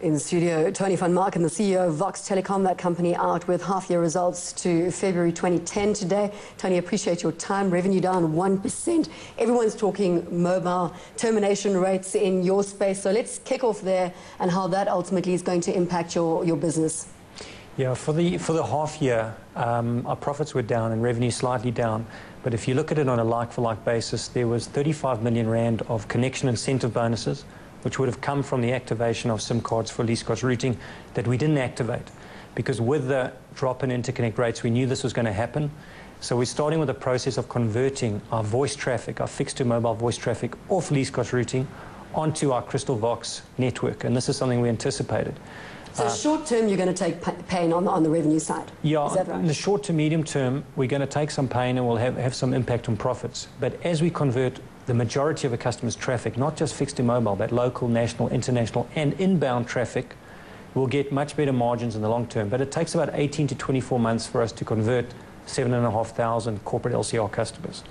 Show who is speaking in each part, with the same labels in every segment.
Speaker 1: In the studio, Tony van Marken, the CEO of Vox Telecom, that company out with half-year results to February 2010 today. Tony, appreciate your time. Revenue down 1%. Everyone's talking mobile termination rates in your space. So let's kick off there and how that ultimately is going to impact your business.
Speaker 2: Yeah, for the half year, our profits were down and revenue slightly down. But if you look at it on a like-for-like basis, there was 35 million rand of connection incentive bonuses, which would have come from the activation of SIM cards for least cost routing that we didn't activate. Because with the drop in interconnect rates, we knew this was going to happen. So we're starting with a process of converting our voice traffic, our fixed to mobile voice traffic, off least cost routing onto our Crystal Vox network. And this is something we anticipated.
Speaker 1: So short term, you're going to take pain on the revenue side?
Speaker 2: Yeah,
Speaker 1: is that right?
Speaker 2: In the short to medium term, we're going to take some pain and we'll have some impact on profits. But as we convert the majority of a customer's traffic, not just fixed to mobile, but local, national, international, and inbound traffic, we'll get much better margins in the long term. But it takes about 18 to 24 months for us to convert 7,500 corporate LCR customers.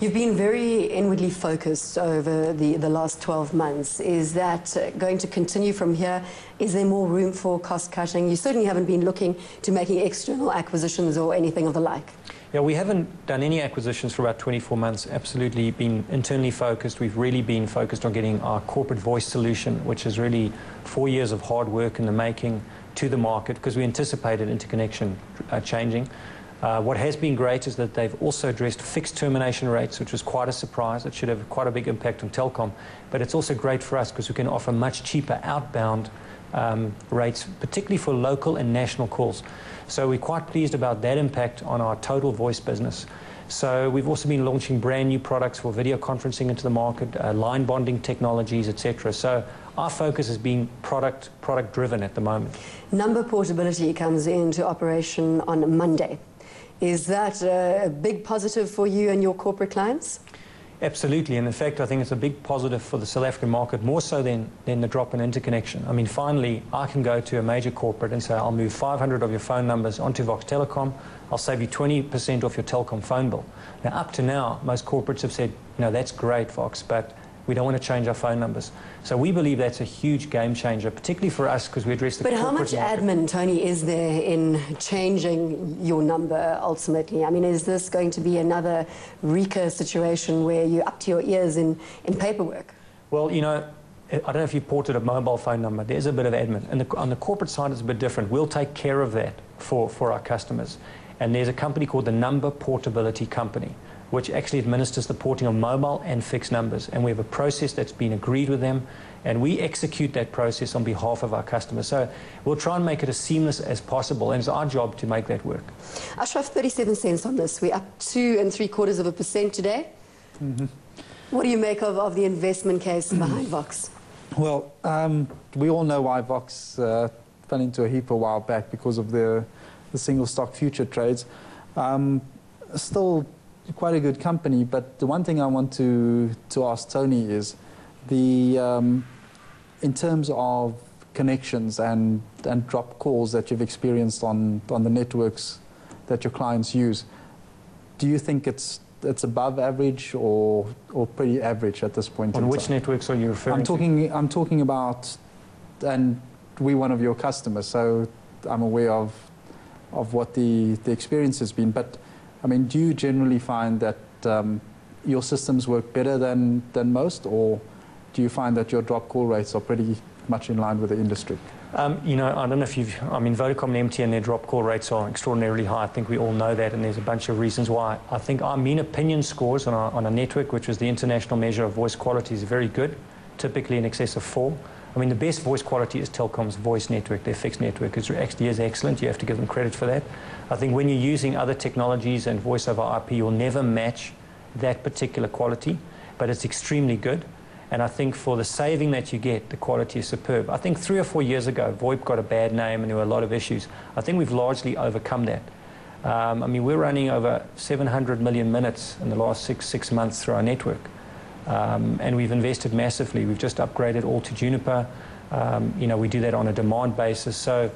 Speaker 1: You've been very inwardly focused over the last 12 months. Is that going to continue from here? Is there more room for cost cutting? You certainly haven't been looking to making external acquisitions or anything of the like.
Speaker 2: Yeah, we haven't done any acquisitions for about 24 months, absolutely been internally focused. We've really been focused on getting our corporate voice solution, which is really 4 years of hard work in the making, to the market, because we anticipated interconnection changing. What has been great is that they've also addressed fixed termination rates, which was quite a surprise. It should have quite a big impact on Telkom. But it's also great for us because we can offer much cheaper outbound rates, particularly for local and national calls. So we're quite pleased about that impact on our total voice business. So we've also been launching brand new products for video conferencing into the market, line bonding technologies, etc. So our focus has been product driven at the moment.
Speaker 1: Number portability comes into operation on Monday. Is that a big positive for you and your corporate clients?
Speaker 2: Absolutely, and in fact I think it's a big positive for the South African market, more so than the drop in interconnection. I mean, finally I can go to a major corporate and say, I'll move 500 of your phone numbers onto Vox Telecom, I'll save you 20% off your Telkom phone bill. Now, up to now, most corporates have said, you know, that's great, Vox, but we don't want to change our phone numbers. So we believe that's a huge game changer, particularly for us because we address the corporate market.
Speaker 1: But how much admin, Tony, is there in changing your number ultimately? I mean, is this going to be another RECA situation where you're up to your ears in paperwork?
Speaker 2: Well, you know, I don't know if you ported a mobile phone number. There's a bit of admin. And on the corporate side, it's a bit different. We'll take care of that for our customers. And there's a company called the Number Portability Company, which actually administers the porting of mobile and fixed numbers. And we have a process that's been agreed with them, and we execute that process on behalf of our customers. So we'll try and make it as seamless as possible, and it's our job to make that work.
Speaker 1: Ashraf, 37 cents on this. We're up 2.75% today.
Speaker 3: Mm-hmm.
Speaker 1: What do you make of the investment case behind Vox?
Speaker 3: Well, we all know why Vox fell into a heap a while back because of the single stock future trades. Still quite a good company, but the one thing I want to ask Tony is in terms of connections and drop calls that you've experienced on the networks that your clients use, do you think it's above average or pretty average at this point?
Speaker 2: On which networks are you referring to?
Speaker 3: I'm talking about, and we're one of your customers, so I'm aware of what the experience has been. But I mean, do you generally find that your systems work better than most, or do you find that your drop call rates are pretty much in line with the industry?
Speaker 2: You know, I don't know if I mean, Vodacom and MTN, their drop call rates are extraordinarily high. I think we all know that, and there's a bunch of reasons why. I think our mean opinion scores on a network, which is the international measure of voice quality, is very good, typically in excess of 4. I mean, the best voice quality is Telkom's voice network. Their fixed network actually is excellent. You have to give them credit for that. I think when you're using other technologies and voice over IP, you'll never match that particular quality, but it's extremely good. And I think for the saving that you get, the quality is superb. I think 3 or 4 years ago, VoIP got a bad name and there were a lot of issues. I think we've largely overcome that. I mean, we're running over 700 million minutes in the last six months through our network. And we've invested massively. We've just upgraded all to Juniper. You know, we do that on a demand basis. So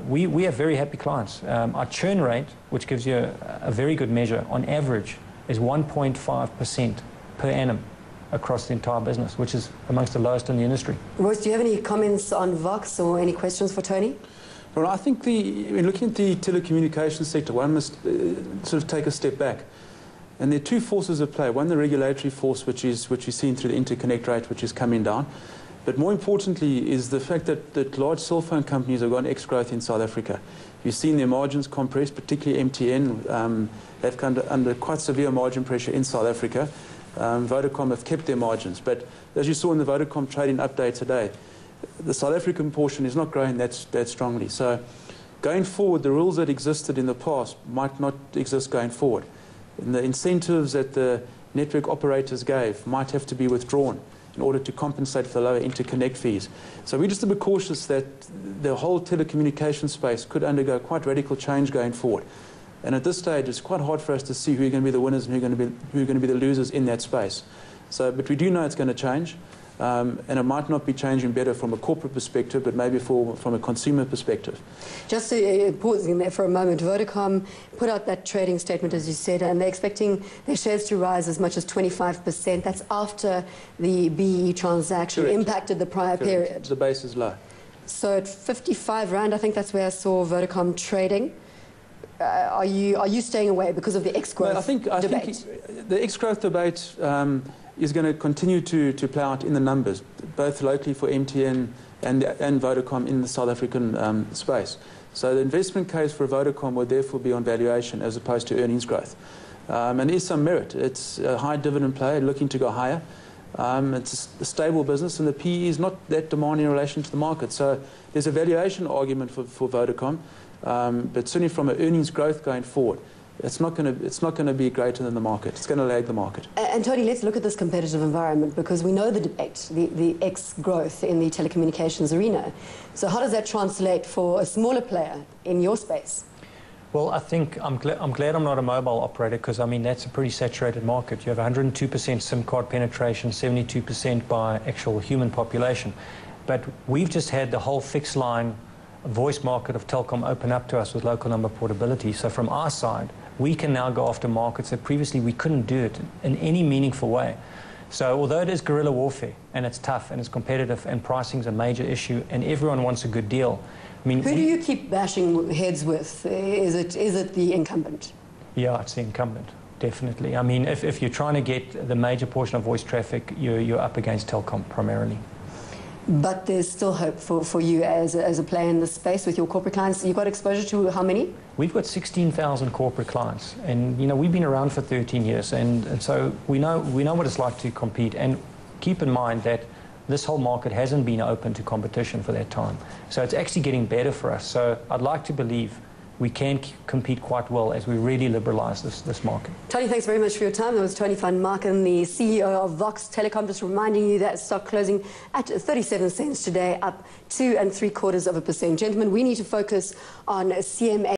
Speaker 2: we have very happy clients. Our churn rate, which gives you a very good measure, on average, is 1.5% per annum. across the entire business, which is amongst the lowest in the industry.
Speaker 1: Royce, do you have any comments on Vox or any questions for Tony?
Speaker 4: Well, I think looking at the telecommunications sector, one must sort of take a step back. And there are two forces at play. One, the regulatory force, which is seen through the interconnect rate, which is coming down. But more importantly is the fact that large cell phone companies have gone ex-growth in South Africa. You've seen their margins compress, particularly MTN. They've come under quite severe margin pressure in South Africa. Vodacom have kept their margins. But as you saw in the Vodacom trading update today, the South African portion is not growing that strongly. So going forward, the rules that existed in the past might not exist going forward. And the incentives that the network operators gave might have to be withdrawn in order to compensate for the lower interconnect fees. So we're just a bit cautious that the whole telecommunications space could undergo quite radical change going forward. And at this stage, it's quite hard for us to see who are going to be the winners and who are going to be the losers in that space. So, but we do know it's going to change. And it might not be changing better from a corporate perspective, but maybe from a consumer perspective.
Speaker 1: Just to pause in there for a moment, Vodacom put out that trading statement, as you said, and they're expecting their shares to rise as much as 25%. That's after the BE transaction impacted the prior period.
Speaker 4: The base is low.
Speaker 1: So at 55 Rand, I think that's where I saw Vodacom trading. Are you staying away because of the ex-growth debate?
Speaker 4: I think the ex-growth debate is going to continue to play out in the numbers, both locally for MTN and Vodacom in the South African space. So the investment case for Vodacom would therefore be on valuation as opposed to earnings growth. And there is some merit. It's a high dividend player looking to go higher. It's a stable business, and the PE is not that demanding in relation to the market. So there's a valuation argument for Vodacom, but certainly from an earnings growth going forward, it's not going to be greater than the market. It's going to lag the market.
Speaker 1: And Tony, let's look at this competitive environment, because we know the debate, the ex-growth in the telecommunications arena. So how does that translate for a smaller player in your space?
Speaker 2: Well, I think I'm glad I'm not a mobile operator, because I mean that's a pretty saturated market. You have 102% SIM card penetration, 72% by actual human population. But we've just had the whole fixed line voice market of telecom open up to us with local number portability. So from our side, we can now go after markets that previously we couldn't do it in any meaningful way. So although it is guerrilla warfare, and it's tough, and it's competitive, and pricing's a major issue, and everyone wants a good deal, I mean,
Speaker 1: who do you keep bashing heads with? Is it the incumbent?
Speaker 2: Yeah, it's the incumbent, definitely. I mean, if you're trying to get the major portion of voice traffic, you're up against telecom primarily.
Speaker 1: But there's still hope for you as a player in this space with your corporate clients. You've got exposure to how many?
Speaker 2: We've got 16,000 corporate clients, and you know we've been around for 13 years, and so we know what it's like to compete. And keep in mind that this whole market hasn't been open to competition for that time, so it's actually getting better for us. So I'd like to believe we can compete quite well as we really liberalise this market.
Speaker 1: Tony, thanks very much for your time. That was Tony van Marken, the CEO of Vox Telecom, just reminding you that stock closing at 37 cents today, up 2 3/4%. Gentlemen, we need to focus on CMA.